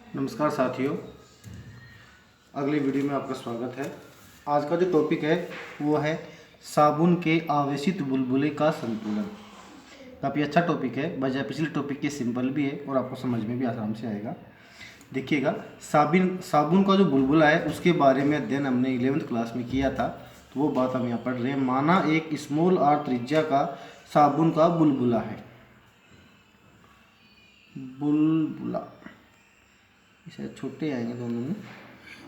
नमस्कार साथियों, अगली वीडियो में आपका स्वागत है। आज का जो टॉपिक है वो है साबुन के आवेशित बुलबुले का संतुलन। काफ़ी अच्छा टॉपिक है, बजाय पिछले टॉपिक के सिंपल भी है और आपको समझ में भी आराम से आएगा। देखिएगा, साबुन का जो बुलबुला है उसके बारे में अध्ययन हमने 11th क्लास में किया था, तो वो बात हम यहाँ पढ़ रहे हैं। माना एक स्मॉल आर त्रिज्या का साबुन का बुलबुला है, बुलबुला शायद छोटे आएंगे दोनों में,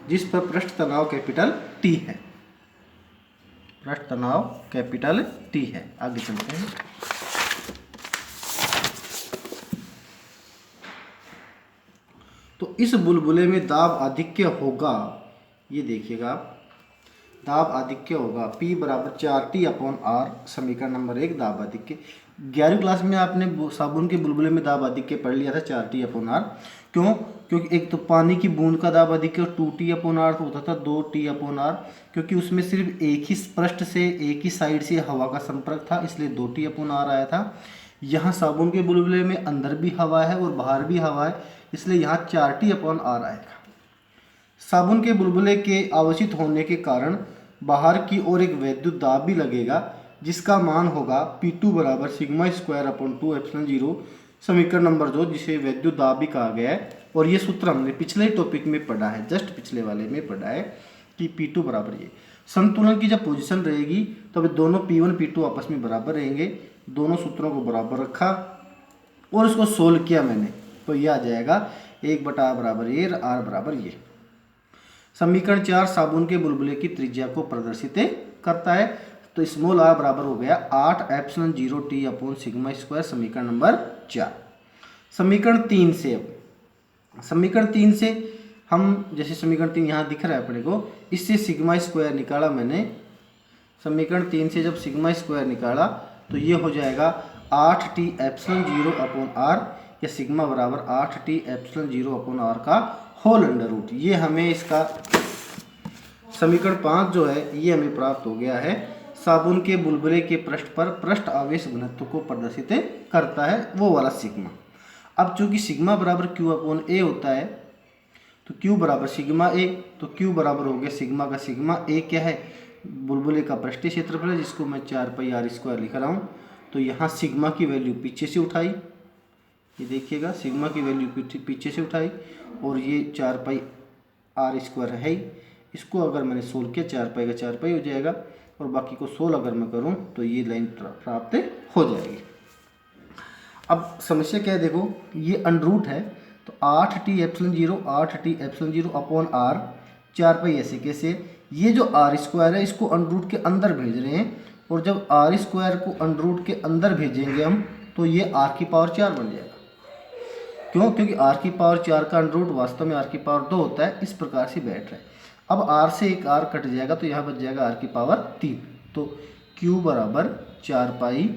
जिस पर पृष्ठ तनाव कैपिटल टी है। पृष्ठ तनाव कैपिटल टी है। आगे चलते हैं। तो इस बुलबुले में दाब आधिक्य होगा, ये देखिएगा आप, दाब आधिक्य होगा P बराबर 4T/R। समीकरण नंबर 1 दाब आधिक्य। 11वीं क्लास में आपने साबुन के बुलबुले में दाब आधिक्य पढ़ लिया था 4T/R। क्यों? क्योंकि एक तो पानी की बूंद का दाब आधिक्य 2T/R तो होता था 2T/R, क्योंकि उसमें सिर्फ एक ही पृष्ठ से एक ही साइड से हवा का संपर्क था, इसलिए 2T/R आया था। यहाँ साबुन के बुलबुले में अंदर भी हवा है और बाहर भी हवा है, इसलिए यहाँ 4T/R आएगा। साबुन के बुलबुले के आवेशित होने के कारण बाहर की ओर एक वैद्युत दाब भी लगेगा, जिसका मान होगा P2 बराबर σ²/2ε0। समीकरण नंबर 2, जिसे वैद्युत दाब भी कहा गया है। और ये सूत्र हमने पिछले टॉपिक में पढ़ा है, जस्ट पिछले वाले में पढ़ा है कि P2 बराबर ये संतुलन की जब पोजीशन रहेगी तब दोनों P1 P2 आपस में बराबर रहेंगे। दोनों सूत्रों को बराबर रखा और इसको सोल्व किया मैंने, तो ये आ जाएगा 1/r बराबर ये, R बराबर ये। समीकरण 4 साबुन के बुलबुले की त्रिज्या को प्रदर्शित करता है, तो स्मॉल r बराबर हो गया 8ε0T/σ²। समीकरण नंबर 4। समीकरण 3 से, अब समीकरण 3 से हम, जैसे समीकरण 3 यहाँ दिख रहा है अपने को, इससे σ² निकाला मैंने। समीकरण 3 से जब σ² निकाला तो ये हो जाएगा 8T/0/R, या सिग्मा बराबर 8T/0/R का होल अंडर रूट। ये हमें इसका समीकरण 5 जो है ये हमें प्राप्त हो गया है। साबुन के बुलबुले के पृष्ठ पर पृष्ठ आवेश घनत्व को प्रदर्शित करता है, वो वाला सिग्मा। अब चूंकि सिग्मा बराबर Q/A होता है, तो Q बराबर σA, तो Q बराबर हो गया सिग्मा का सिग्मा। A क्या है? बुलबुले का पृष्ठीय क्षेत्रफल है, जिसको मैं 4πr² लिख रहा हूँ। तो यहाँ सिग्मा की वैल्यू पीछे से उठाई, ये देखिएगा सिग्मा की वैल्यू पीछे से उठाई, और ये 4πr² है ही। इसको अगर मैंने सोल्व किया 4π का 4π हो जाएगा, और बाकी को सोल्व अगर मैं करूं तो ये लाइन प्राप्त हो जाएगी। अब समस्या क्या है, देखो ये अंडरूट है, तो 8T/0/R 4π ऐसे कैसे। ये जो R² है इसको अंडरूट के अंदर भेज रहे हैं, और जब R² को अंडरूट के अंदर भेजेंगे हम, तो ये R⁴ बन जाएगा। क्यों? क्योंकि R⁴ का अंडरूट वास्तव में R⁴ होता है, इस प्रकार से बैठ रहा है। अब R से एक R कट जाएगा, तो यहाँ बच जाएगा R⁴। तो Q बराबर 4π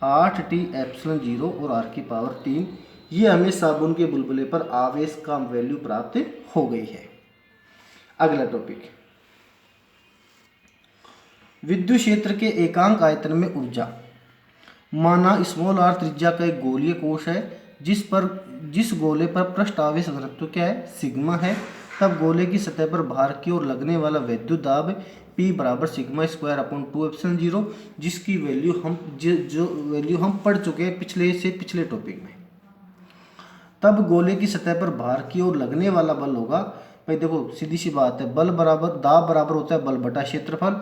8T/0 और R⁴। ये हमें साबुन के बुलबुले पर आवेश का वैल्यू प्राप्त हो गई है। अगला टॉपिक, विद्युत क्षेत्र के एकांक आयतन में ऊर्जा। माना स्मॉल r त्रिज्या का एक गोलीय कोश है, जिस गोले पर पृष्ठ आवेश घनत्व क्या है? सिग्मा है। तब गोले की सतह पर भार की ओर लगने वाला वैद्युत दाब P बराबर σ²/2ε0, जिसकी वैल्यू हम पढ़ चुके हैं पिछले टॉपिक में। तब गोले की सतह पर भार की ओर लगने वाला बल होगा, भाई देखो सीधी सी बात है, बल बराबर दाब बराबर होता है बल बटा क्षेत्रफल।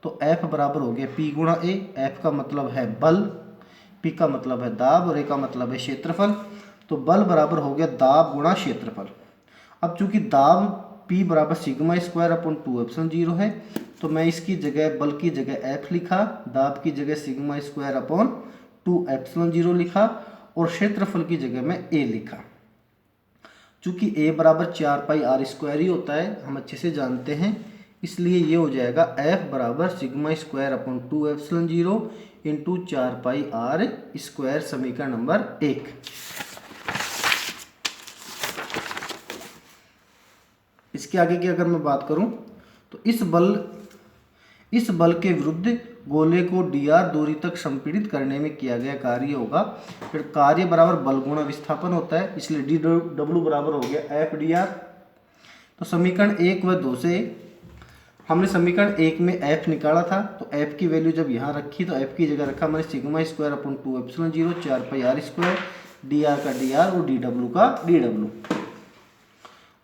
तो F बराबर हो गया P गुणा A। F का मतलब है बल, P का मतलब है दाब, और A का मतलब है क्षेत्रफल। तो बल बराबर हो गया दाब गुणा क्षेत्रफल। अब चूंकि दाब P बराबर σ²/2ε0 है, तो मैं इसकी जगह बल की जगह F लिखा, दाब की जगह σ²/2ε0 लिखा, और क्षेत्रफल की जगह में A लिखा। चूंकि A बराबर 4πr² ही होता है, हम अच्छे से जानते हैं, इसलिए ये हो जाएगा F बराबर σ²/2ε0 इंटू 4πr²। समीकरण नंबर 1। इसके आगे की अगर मैं बात करूं, तो इस बल के विरुद्ध गोले को dr दूरी तक संपीड़ित करने में किया गया कार्य होगा। फिर कार्य बराबर बल गुणा विस्थापन होता है, इसलिए dw बराबर हो गया F dr। तो समीकरण 1 व 2 से हमने समीकरण 1 में f निकाला था, तो f की वैल्यू जब यहाँ रखी तो f की जगह रखा मैंने सिग्मा स्क्वायर अपॉन 2 एप्सिलॉन 0 4 पाई r स्क्वायर, dr का dr और dw का dw।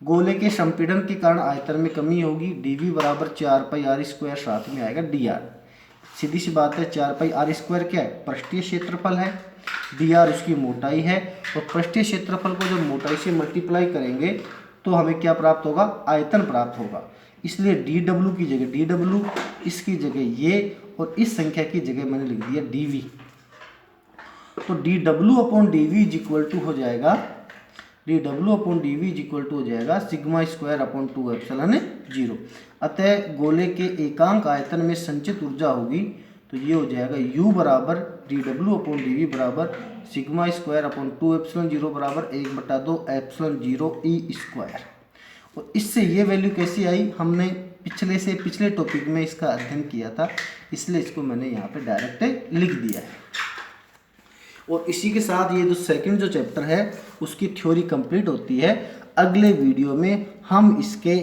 गोले के संपीड़न के कारण आयतन में कमी होगी, dv बराबर 4 पाई r स्क्वायर, साथ में आएगा dr। सीधी सी बात है, 4 पाई r स्क्वायर क्या है, पृष्ठीय क्षेत्रफल है, dr उसकी मोटाई है, और पृष्ठीय क्षेत्रफल को जब मोटाई से मल्टीप्लाई करेंगे तो हमें क्या प्राप्त होगा, आयतन प्राप्त होगा। इसलिए dw की जगह dw, इसकी जगह ये, और इस संख्या की जगह मैंने लिख दिया dv। तो dw upon dv is equal to हो जाएगा, dw upon dv is equal to हो जाएगा सिग्मा स्क्वायर अपॉन 2 एप्सिलॉन 0। अतः गोले के एकांक आयतन में संचित ऊर्जा होगी, तो ये हो जाएगा u बराबर dw अपॉन dv बराबर सिग्मा स्क्वायर अपॉन 2 एप्सिलॉन 0 बराबर 1/2 एप्सिलॉन 0 e स्क्वायर। और इससे ये वैल्यू कैसी आई, हमने पिछले टॉपिक में इसका अध्ययन किया था, इसलिए इसको मैंने यहाँ पे डायरेक्ट लिख दिया है। और इसी के साथ ये जो सेकंड जो चैप्टर है उसकी थ्योरी कंप्लीट होती है। अगले वीडियो में हम इसके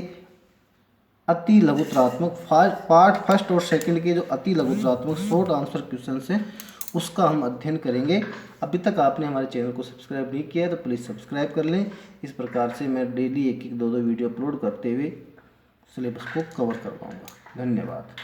अति लघुत्रात्मक पार्ट फर्स्ट और सेकंड के जो अति लघुत्रात्मक शॉर्ट आंसर क्वेश्चन हैं उसका हम अध्ययन करेंगे। अभी तक आपने हमारे चैनल को सब्सक्राइब नहीं किया है तो प्लीज़ सब्सक्राइब कर लें। इस प्रकार से मैं डेली 1-1 2-2 वीडियो अपलोड करते हुए सिलेबस को कवर कर पाऊँगा। धन्यवाद।